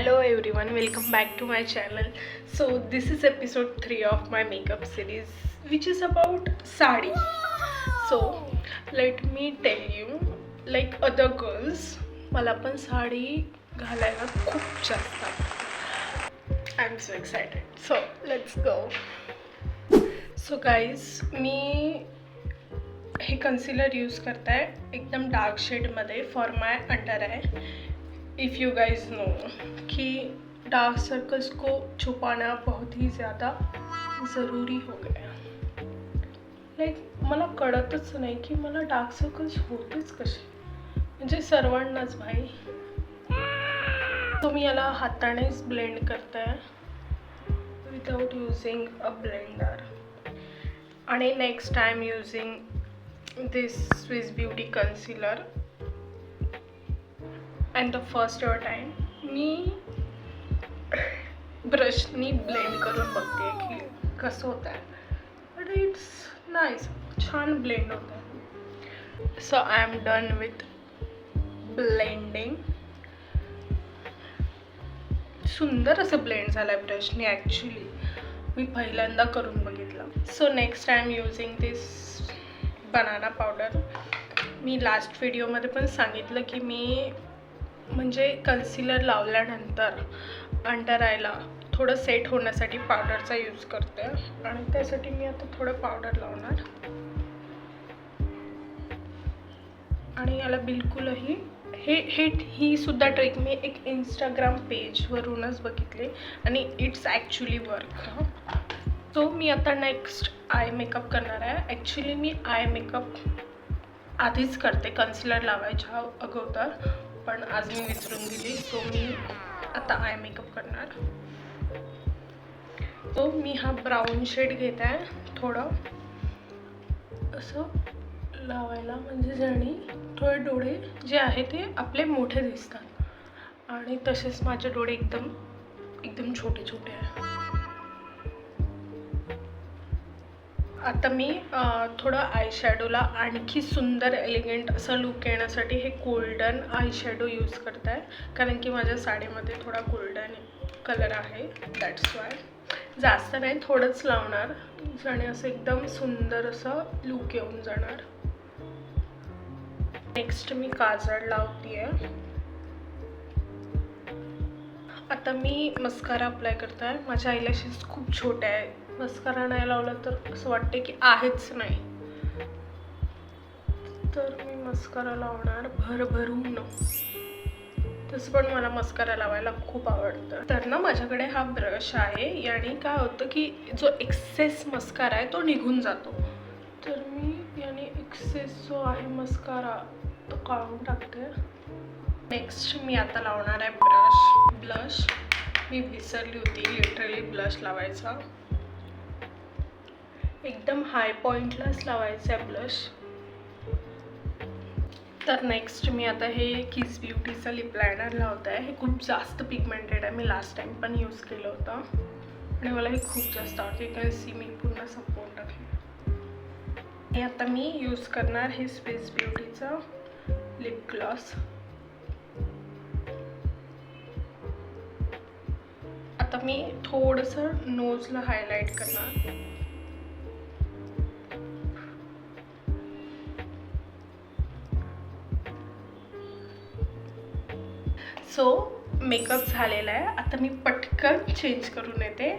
Hello everyone, welcome back to my channel. So this is episode 3 of my makeup series, which is about sari. So let me tell you, like other girls, मला पण साडी घालायला खूप जास्त आवडते. I'm so excited. So let's go. So guys, मी हे concealer use करता है एकदम डार्क शेडमध्ये for my under eye. If you guys know कि डार्क सर्कल्स को छुपाना बहुत ही ज़्यादा ज़रूरी हो गया. लाईक मला कळतच नाही की मला डार्क सर्कल्स होतेच कसे, म्हणजे सर्वांनाच भाई. तो मी याला हातानेच ब्लेंड करते आहे विदाउट यूजिंग अ ब्लेंडर. आणि next I am using this Swiss beauty concealer. And the first ever time मी ब्रशनी ब्लेंड करून बघते की कसं होतं आहे. बट इट्स नाईस, छान ब्लेंड होतं आहे. So I am done with blending. सुंदर असं ब्लेंड झालं आहे ब्रशनी. ॲक्च्युली मी पहिल्यांदा करून बघितलं. So next I am using this banana powder. Me last व्हिडिओमध्ये पण सांगितलं की मी म्हणजे कन्सिलर लावल्यानंतर अंडर आयला थोडं सेट होण्यासाठी पावडरचा यूज करते आणि त्यासाठी मी आता थोडं पावडर लावणार. आणि याला बिलकुलही ही सुद्धा ट्रिक मी एक इंस्टाग्राम पेजवरूनच बघितली आणि इट्स ॲक्च्युली वर्क. सो मी आता नेक्स्ट आय मेकअप करणार आहे. ॲक्च्युली मी आय मेकअप आधीच करते कन्सिलर लावायच्या अगोदर, पण आज मी विसरून गेली. सो मी आता आय मेकअप करणार. तो मी हा ब्राऊन शेड घेत आहे थोडं असं लावायला, म्हणजे जणी थोडे डोळे जे आहे ते आपले मोठे दिसतात आणि तसेच माझे डोळे एकदम छोटे छोटे आहे. आता मी थोडं आय शॅडोला आणखी सुंदर एलिगंट असं लुक येण्यासाठी हे गोल्डन आय शॅडो यूज करत आहे, कारण की माझ्या साडीमध्ये थोडा गोल्डन कलर आहे. That's why. जास्त नाही, थोडंच लावणार आणि असं एकदम सुंदर असं लुक येऊन जाणार. नेक्स्ट मी काजळ लावते आहे. आता मी मस्कारा अप्लाय करत आहे. माझ्या आयलॅशेस खूप छोट्या आहे. मस्कारा नाही लावला तर असं वाटते की आहेच नाही, तर मी मस्कारा लावणार भरभरून. तसं पण मला मस्कारा लावायला खूप आवडतं. तर ना माझ्याकडे हा ब्रश आहे. याने काय होतं की जो एक्सेस मस्कारा आहे तो निघून जातो. तर मी याने एक्सेस जो आहे मस्कारा तो काढून टाकते. नेक्स्ट मी आता लावणार आहे ब्लश. मी विसरली होती लिटरली ब्लश लावायचा. एकदम हाय पॉइंटलाच लावायचं आहे ब्लश. तर नेक्स्ट मी आता हे किस ब्युटीचं लिप लायनर लावत आहे. हे खूप जास्त पिगमेंटेड आहे. मी लास्ट टाइम पण यूज केलं होतं आणि मला हे खूप जास्त आवडते. कॅन सी मी पूर्ण संपवून टाकले. आणि आता मी यूज करणार हे स्विस ब्युटीचं लिप ग्लॉस. आता मी थोडंसं नोजला हायलाइट करणार. सो मेकअप झालेला आहे. आता मी पटकन चेंज करून येते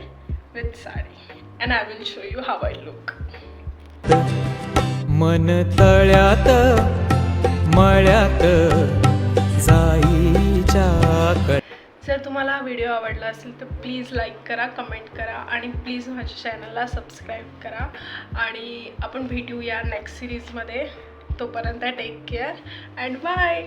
with sari and I will show you have I look. मन तळ्यात मळ्यात जाईच्या. जर तुम्हाला हा व्हिडिओ आवडला असेल तर प्लीज लाईक करा, कमेंट करा आणि प्लीज माझ्या चॅनलला सबस्क्राईब करा. आणि आपण भेटूया नेक्स्ट सिरीजमध्ये. तोपर्यंत टेक केअर अँड बाय.